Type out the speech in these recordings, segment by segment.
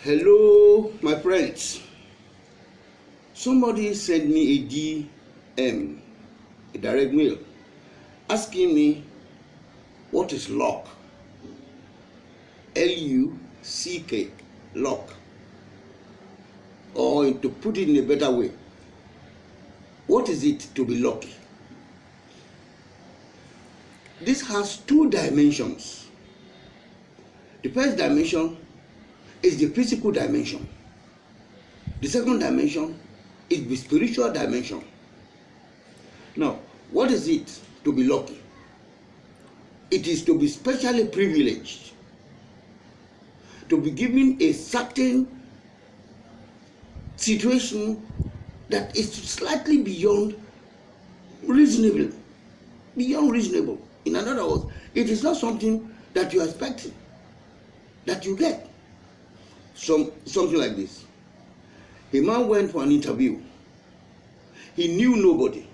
Hello, my friends. Somebody sent me a DM, a direct mail, asking me what is lock. L-U-C-K, lock. Or to put it in a better way, what is it to be lucky? This has two dimensions. The first dimension is the physical dimension. The second dimension is the spiritual dimension. Now, what is it to be lucky? It is to be specially privileged, to be given a certain situation that is slightly beyond reasonable. Beyond reasonable. In other words, it is not something that you are expecting, that you get. Something like this. A man went for an interview. He knew nobody.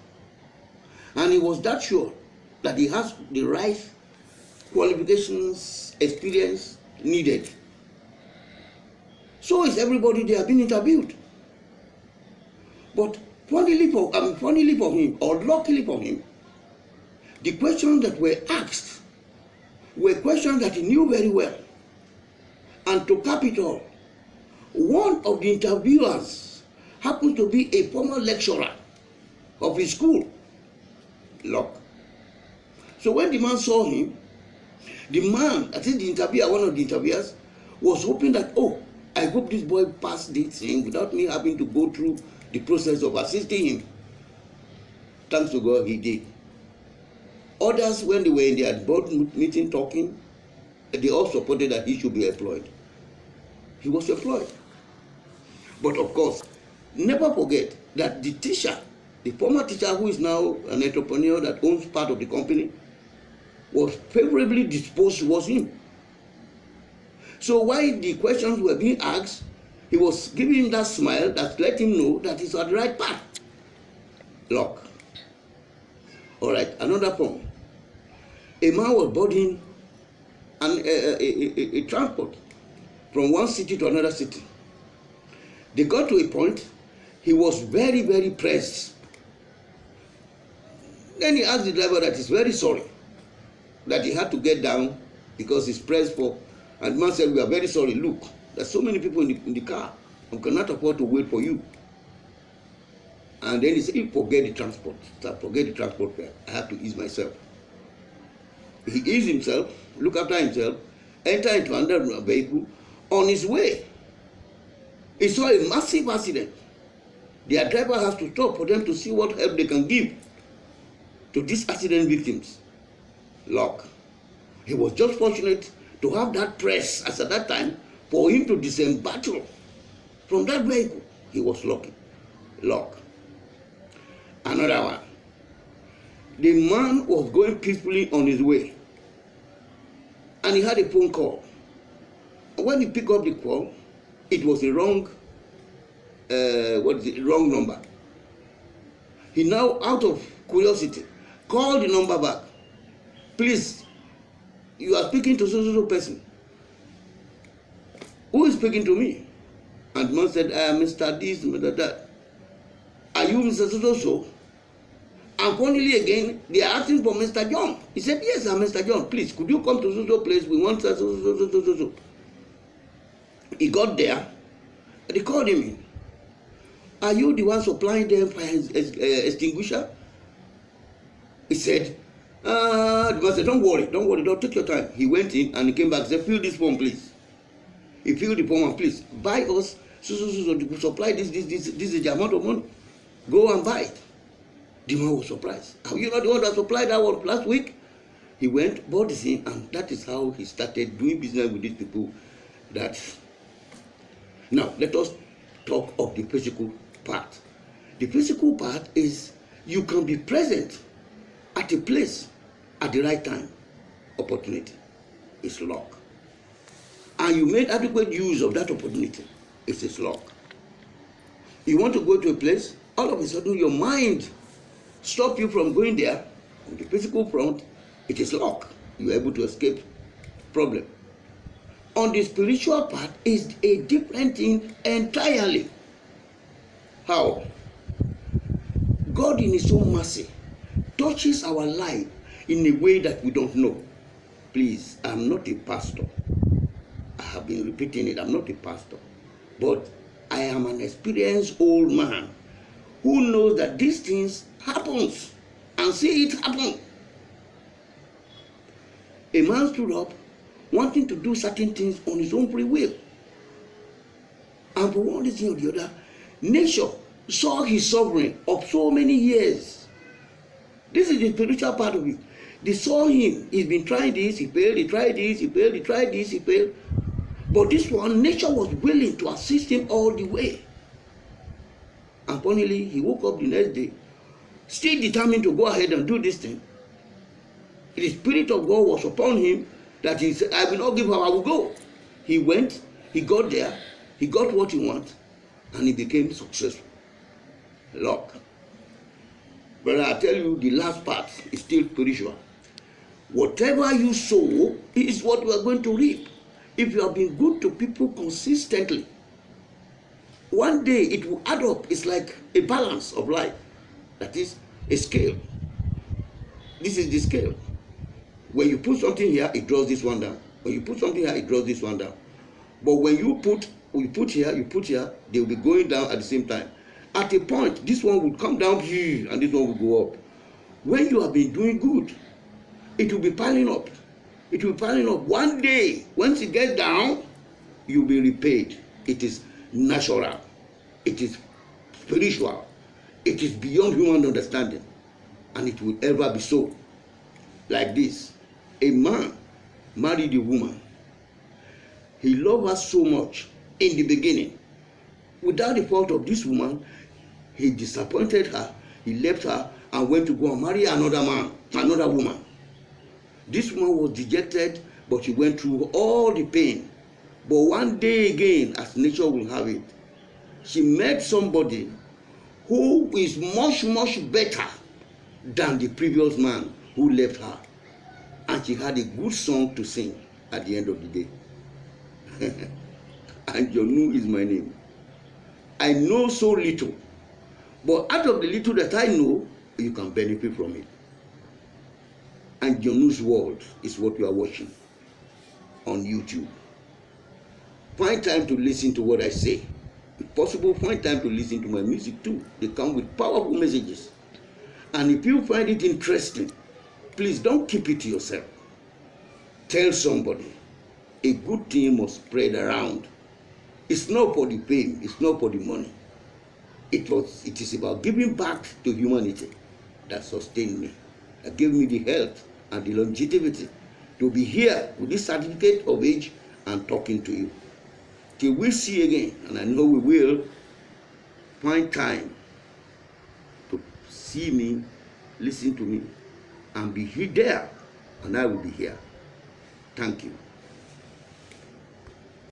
And he was that sure that he has the right qualifications, experience needed. So is everybody they have been interviewed. But funnily for him, or luckily for him, the questions that were asked were questions that he knew very well. And to cap it all, one of the interviewers happened to be a former lecturer of his school. Luck. So when the man saw him, the man, I think the interviewer, one of the interviewers, was hoping that, oh, I hope this boy passed this thing without me having to go through the process of assisting him. Thanks to God, he did. Others, when they were in their board meeting talking, they all supported that he should be employed. He was employed. But of course, never forget that the teacher, the former teacher who is now an entrepreneur that owns part of the company, was favorably disposed towards him. So while the questions were being asked, he was giving him that smile that let him know that he's on the right path. Luck. All right, another form. A man was boarding a transport from one city to another city. They got to a point, he was very, very pressed. Then he asked the driver that he's very sorry that he had to get down because he's pressed for, and the man said, we are very sorry, look, there's so many people in the car, I cannot afford to wait for you. And then he said, forget the transport fare, I have to ease myself. He eased himself, look after himself, enter into another vehicle. On his way, he saw a massive accident. Their driver has to stop for them to see what help they can give to these accident victims. Luck. He was just fortunate to have that press as at that time for him to disembark from that vehicle. He was lucky. Luck. Another one. The man was going peacefully on his way, and he had a phone call. When he picked up the call, it was a wrong number. He now, out of curiosity, called the number back. Please, you are speaking to so person. Who is speaking to me? And the man said, I am Mr. This, Mr. That. Are you Mr. So? And funnily again, they are asking for Mr. John. He said, yes, I'm Mr. John. Please, could you come to so place? We want so. He got there, and they called him in. Are you the one supplying them fire extinguisher? He said, the man said, don't worry, don't take your time. He went in and he came back and said, fill this form, please. He filled the form and please, buy us, so, to supply this is the amount of money. Go and buy it. The man was surprised. Are you not the one that supplied that one last week? He went, bought this thing, and that is how he started doing business with these people. Now, let us talk of the physical part. The physical part is you can be present at a place at the right time. Opportunity is luck. And you made adequate use of that opportunity. It is luck. You want to go to a place, all of a sudden your mind stop you from going there. On the physical front, it is luck. You are able to escape problem. on the spiritual part is a different thing entirely. How? God in his own mercy touches our life in a way that we don't know. Please, I'm not a pastor. I have been repeating it. I'm not a pastor. But I am an experienced old man who knows that these things happens and see it happen. A man stood up wanting to do certain things on his own free will. And for one reason or the other, nature saw his suffering of so many years. This is the spiritual part of it. They saw him. He's been trying this, he failed, he tried this, he failed, he tried this, he failed. But this one, nature was willing to assist him all the way. And finally, he woke up the next day, still determined to go ahead and do this thing. The Spirit of God was upon him that he said, I will not give up, I will go. He went, he got there, he got what he wanted, and he became successful. Luck. But I tell you, the last part is still spiritual. Whatever you sow is what you are going to reap. If you have been good to people consistently, one day it will add up. It's like a balance of life. That is a scale. This is the scale. When you put something here, it draws this one down. When you put something here, it draws this one down. But when you put here, they will be going down at the same time. At a point, this one will come down and this one will go up. When you have been doing good, it will be piling up. It will be piling up. One day, once it gets down, you'll be repaid. It is natural. It is spiritual. It is beyond human understanding. And it will ever be so. Like this. A man married a woman. He loved her so much in the beginning. Without the fault of this woman, he disappointed her. He left her and went to go and marry another man, another woman. This woman was dejected, but she went through all the pain. But one day again, as nature will have it, she met somebody who is much, much better than the previous man who left her. And she had a good song to sing at the end of the day. Anjonnu is my name. I know so little, but out of the little that I know, you can benefit from it. Anjonnu's World is what you are watching on YouTube. Find time to listen to what I say. If possible, find time to listen to my music too. They come with powerful messages. And if you find it interesting, please don't keep it to yourself. Tell somebody. A good thing must spread around. It's not for the fame, it's not for the money. It is about giving back to humanity that sustained me, that gave me the health and the longevity to be here with this certificate of age and talking to you. Till we see again, and I know we will, find time to see me, listen to me, and be there, and I will be here. Thank you.